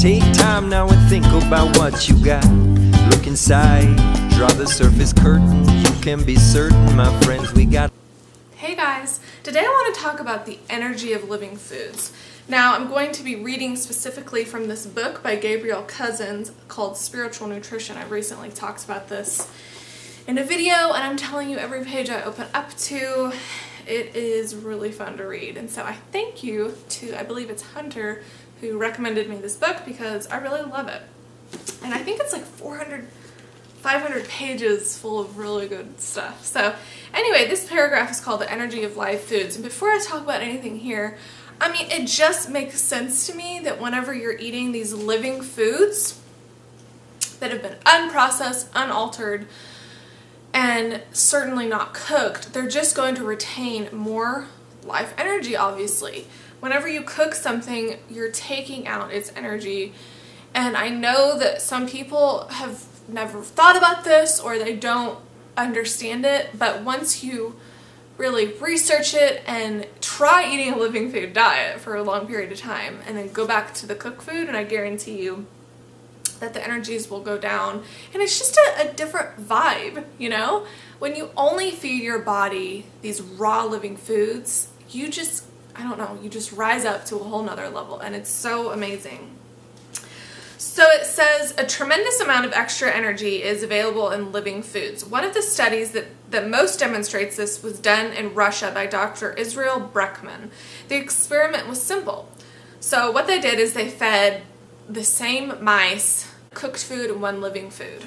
Take time now and think about what you got. Look inside, draw the surface curtain. You can be certain, my friends, we got. Hey guys, today I want to talk about the energy of living foods. Now I'm going to be reading specifically from this book by Gabrielle Cousens called Spiritual Nutrition. I recently talked about this in a video, and I'm telling you, every page I open up to, it is really fun to read. And so I thank you to, I believe it's Hunter, who recommended me this book because I really love it. And I think it's like 500 pages full of really good stuff. So anyway, this paragraph is called The Energy of Live Foods. And before I talk about anything here, I mean, it just makes sense to me that whenever you're eating these living foods that have been unprocessed, unaltered, and certainly not cooked, they're just going to retain more life energy, obviously. Whenever you cook something, you're taking out its energy. And I know that some people have never thought about this or they don't understand it, but once you really research it and try eating a living food diet for a long period of time and then go back to the cooked food, and I guarantee you that the energies will go down, and it's just a different vibe, you know? When you only feed your body these raw living foods, you just, I don't know, you just rise up to a whole nother level, and it's so amazing. So it says a tremendous amount of extra energy is available in living foods. One of the studies that most demonstrates this was done in Russia by Dr. Israel Breckman. The experiment was simple. So what they did is they fed the same mice cooked food and one living food.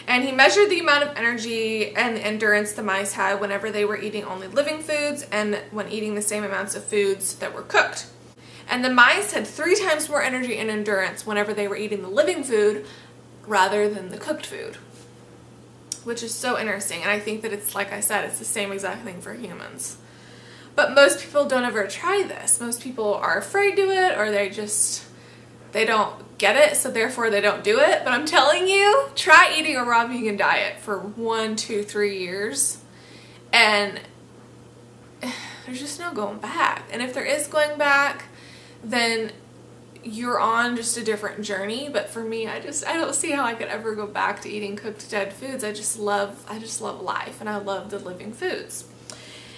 And he measured the amount of energy and endurance the mice had whenever they were eating only living foods and when eating the same amounts of foods that were cooked. And the mice had 3 times more energy and endurance whenever they were eating the living food rather than the cooked food, which is so interesting. And I think that it's, like I said, it's the same exact thing for humans. But most people don't ever try this. Most people are afraid to do it, or they don't get it, so therefore they don't do it. But I'm telling you, try eating a raw vegan diet for 1, 2, 3 years, and there's just no going back. And if there is going back, then you're on just a different journey. But for me, I don't see how I could ever go back to eating cooked dead foods. I just love life, and I love the living foods.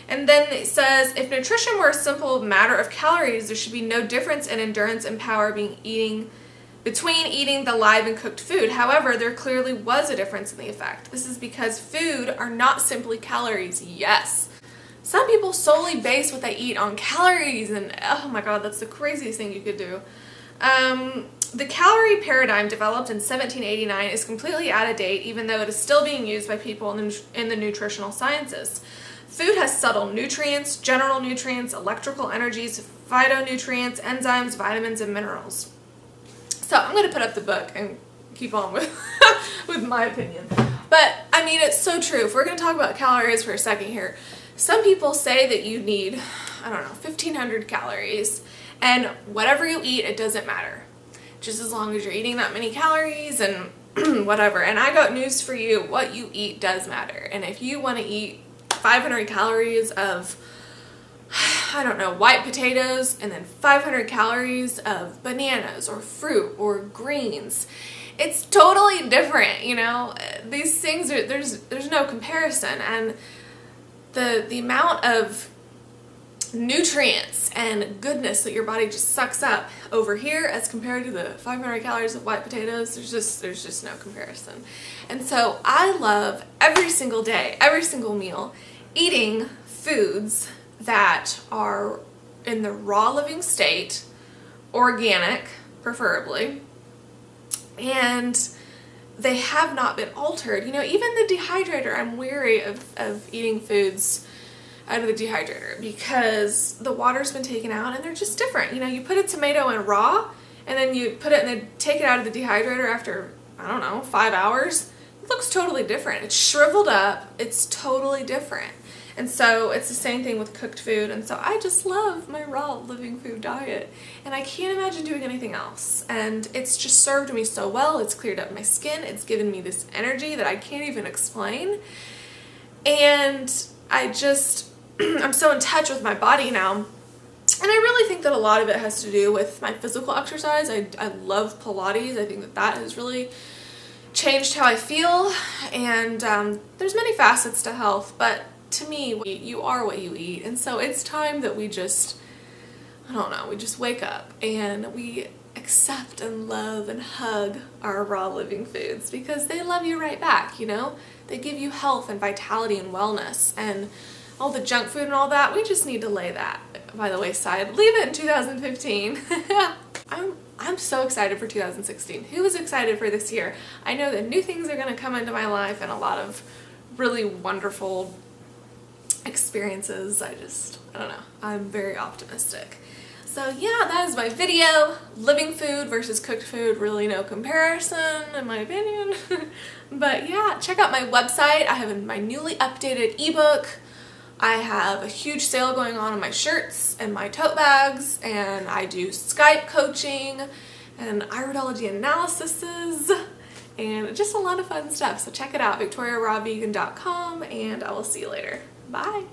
And then it says, if nutrition were a simple matter of calories, there should be no difference in endurance and power between eating the live and cooked food. However, there clearly was a difference in the effect. This is because food are not simply calories. Yes, some people solely base what they eat on calories, and oh my god, that's the craziest thing you could do. The calorie paradigm developed in 1789 is completely out of date, even though it is still being used by people in the nutritional sciences. Food has subtle nutrients, general nutrients, electrical energies, phytonutrients, enzymes, vitamins, and minerals. So I'm going to put up the book and keep on with, with my opinion. But, I mean, it's so true. If we're going to talk about calories for a second here, some people say that you need, I don't know, 1,500 calories, and whatever you eat, it doesn't matter. Just as long as you're eating that many calories and whatever. And I got news for you, what you eat does matter. And if you want to eat 500 calories of, I don't know, white potatoes, and then 500 calories of bananas or fruit or greens, it's totally different, you know. These things are, there's no comparison. And the amount of nutrients and goodness that your body just sucks up over here as compared to the 500 calories of white potatoes, there's just no comparison. And so I love every single day, every single meal, eating foods that are in the raw living state, organic preferably, and they have not been altered. You know, even the dehydrator, I'm weary of eating foods out of the dehydrator because the water's been taken out and they're just different. You know, you put a tomato in raw and then you put it and then take it out of the dehydrator after, I don't know, 5 hours. It looks totally different. It's shriveled up. It's totally different. And so it's the same thing with cooked food. And so I just love my raw living food diet. And I can't imagine doing anything else. And it's just served me so well. It's cleared up my skin. It's given me this energy that I can't even explain. And I just, I'm so in touch with my body now And I really think that a lot of it has to do with my physical exercise. I love Pilates. I think that that has really changed how I feel, and there's many facets to health, but to me, you are what you eat, and so it's time that we just, I don't know, we just wake up and we accept and love and hug our raw living foods, because they love you right back, you know? They give you health and vitality and wellness, and all the junk food and all that, we just need to lay that by the wayside. Leave it in 2015. I'm so excited for 2016. Who is excited for this year? I know that new things are going to come into my life and a lot of really wonderful experiences. I don't know. I'm very optimistic. So yeah, that is my video. Living food versus cooked food, really no comparison in my opinion. But yeah, check out my website. I have my newly updated ebook. I have a huge sale going on my shirts and my tote bags, and I do Skype coaching and iridology analyses and just a lot of fun stuff. So check it out, VictoriaRawVegan.com, and I will see you later. Bye.